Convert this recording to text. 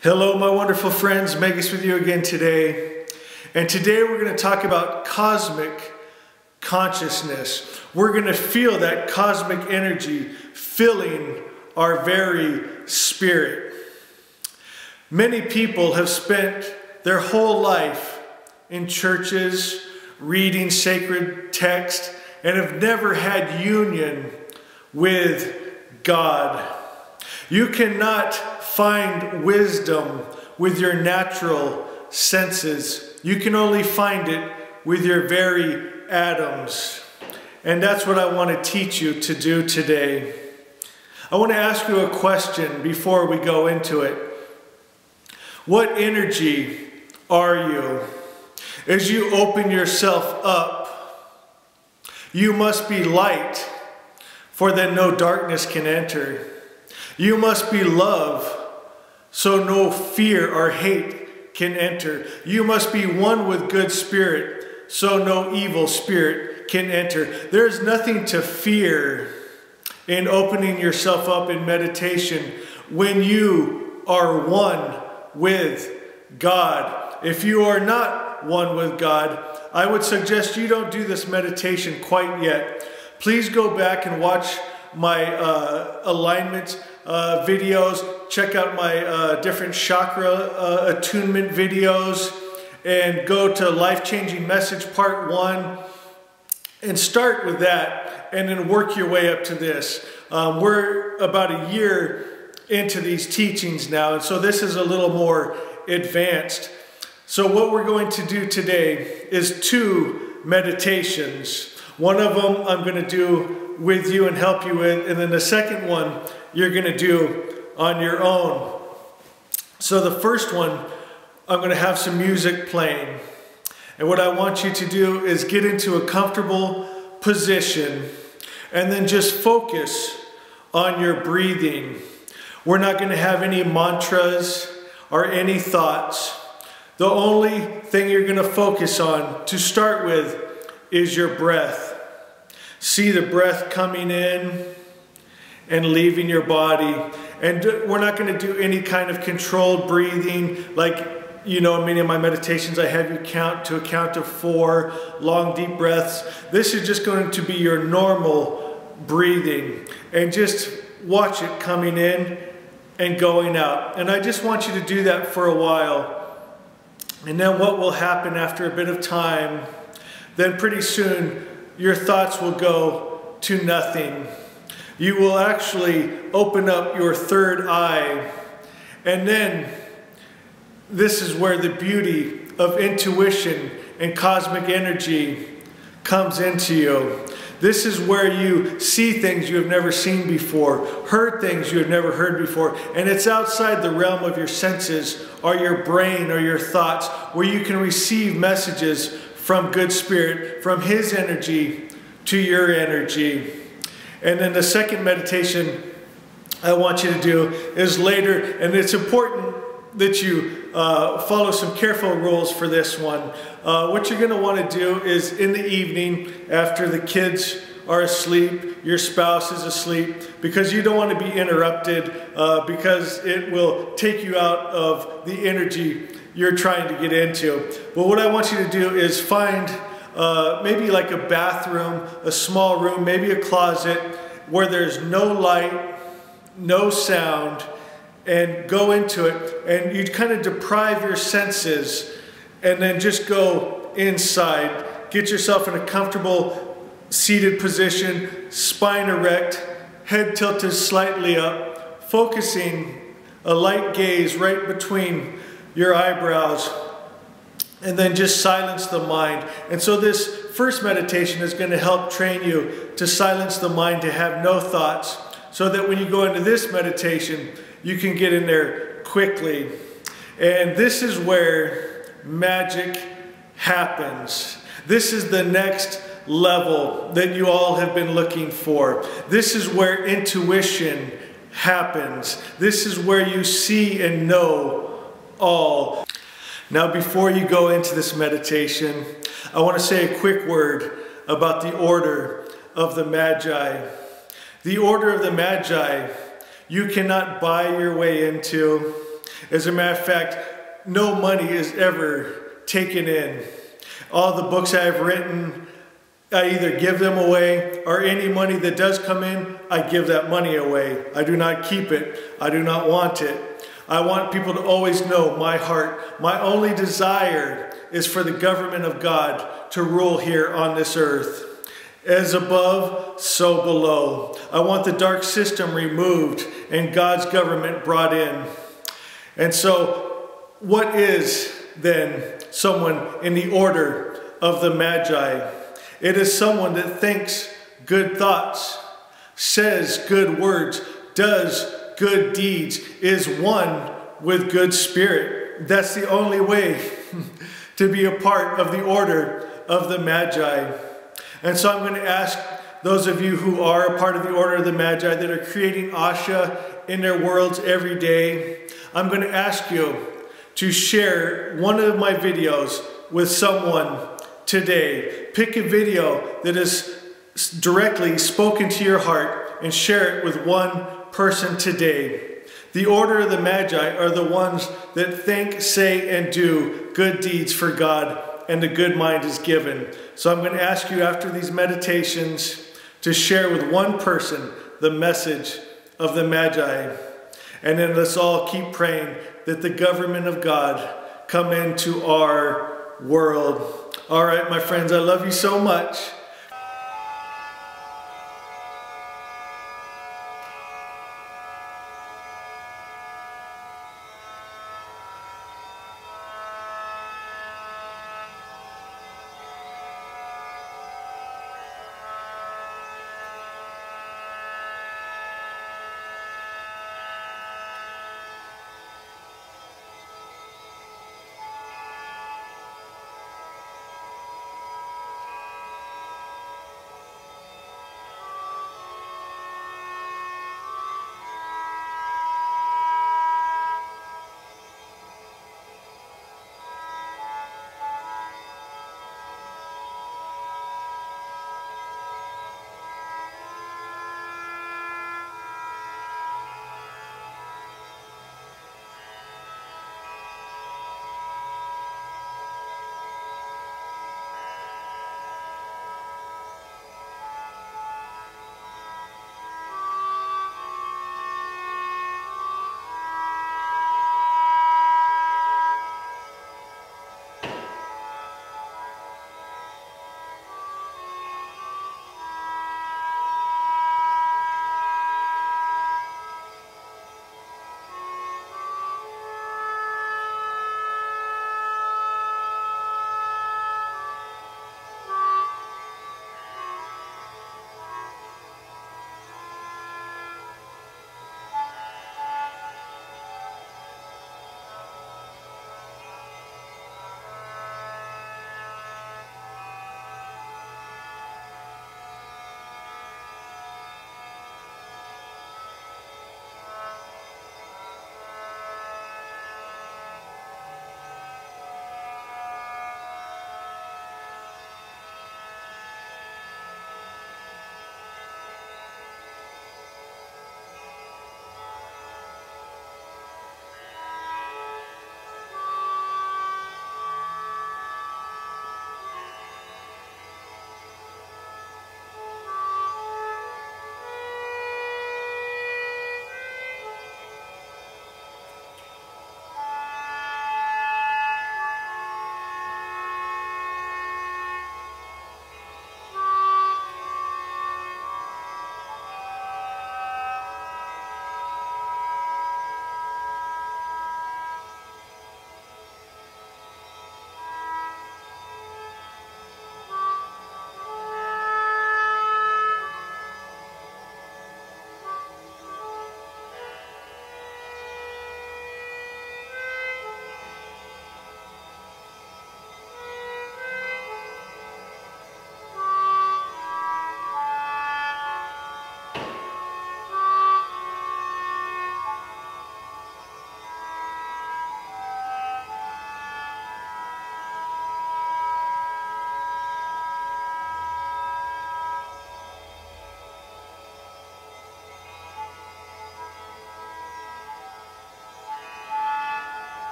Hello, my wonderful friends. Megas with you again today. And today we're going to talk about cosmic consciousness. We're going to feel that cosmic energy filling our very spirit. Many people have spent their whole life in churches, reading sacred text, and have never had union with God. You cannot find wisdom with your natural senses. You can only find it with your very atoms. And that's what I want to teach you to do today. I want to ask you a question before we go into it. What energy are you? As you open yourself up, you must be light, for then no darkness can enter. You must be love, so no fear or hate can enter. You must be one with good spirit, so no evil spirit can enter. There's nothing to fear in opening yourself up in meditation when you are one with God. If you are not one with God, I would suggest you don't do this meditation quite yet. Please go back and watch my alignment videos. Check out my different chakra attunement videos, and go to Life Changing Message Part 1 and start with that, and then work your way up to this. We're about a year into these teachings now, and so this is a little more advanced. So what we're going to do today is 2 meditations. One of them I'm going to do with you and help you with, and then the second one you're going to do on your own. So the first one, I'm going to have some music playing. And what I want you to do is get into a comfortable position and then just focus on your breathing. We're not going to have any mantras or any thoughts. The only thing you're going to focus on to start with is your breath. See the breath coming in and leaving your body. And we're not going to do any kind of controlled breathing. Like, you know, in many of my meditations, I have you count to a count of 4 long, deep breaths. This is just going to be your normal breathing. And just watch it coming in and going out. And I just want you to do that for a while. And then what will happen after a bit of time, then pretty soon your thoughts will go to nothing. You will actually open up your third eye. And then this is where the beauty of intuition and cosmic energy comes into you. This is where you see things you have never seen before, heard things you have never heard before, and it's outside the realm of your senses or your brain or your thoughts, where you can receive messages from good spirit, from his energy to your energy. And then the second meditation I want you to do is later, and it's important that you follow some careful rules for this one. What you're going to want to do is in the evening, after the kids are asleep, your spouse is asleep, because you don't want to be interrupted, because it will take you out of the energy you're trying to get into. But what I want you to do is find maybe like a bathroom, a small room, maybe a closet where there's no light, no sound, and go into it, and you kind of deprive your senses, and then just go inside. Get yourself in a comfortable seated position, spine erect, head tilted slightly up, focusing a light gaze right between your eyebrows, and then just silence the mind. And so this first meditation is going to help train you to silence the mind, to have no thoughts, so that when you go into this meditation, you can get in there quickly. And this is where magic happens. This is the next level that you all have been looking for. This is where intuition happens. This is where you see and know all. Now, before you go into this meditation, I want to say a quick word about the order of the Magi. The order of the Magi you cannot buy your way into. As a matter of fact, no money is ever taken in. All the books I've written, I either give them away, or any money that does come in, I give that money away. I do not keep it. I do not want it. I want people to always know my heart. My only desire is for the government of God to rule here on this earth. As above, so below. I want the dark system removed and God's government brought in. And so, what is then someone in the order of the Magi? It is someone that thinks good thoughts, says good words, does good deeds, is one with good spirit. That's the only way to be a part of the order of the Magi. And so I'm going to ask those of you who are a part of the order of the Magi that are creating Asha in their worlds every day, I'm going to ask you to share one of my videos with someone today. Pick a video that is directly spoken to your heart and share it with one person today. The order of the Magi are the ones that think, say, and do good deeds for God, and the good mind is given. So I'm going to ask you after these meditations to share with one person the message of the Magi. And then let's all keep praying that the government of God come into our world. All right, my friends, I love you so much.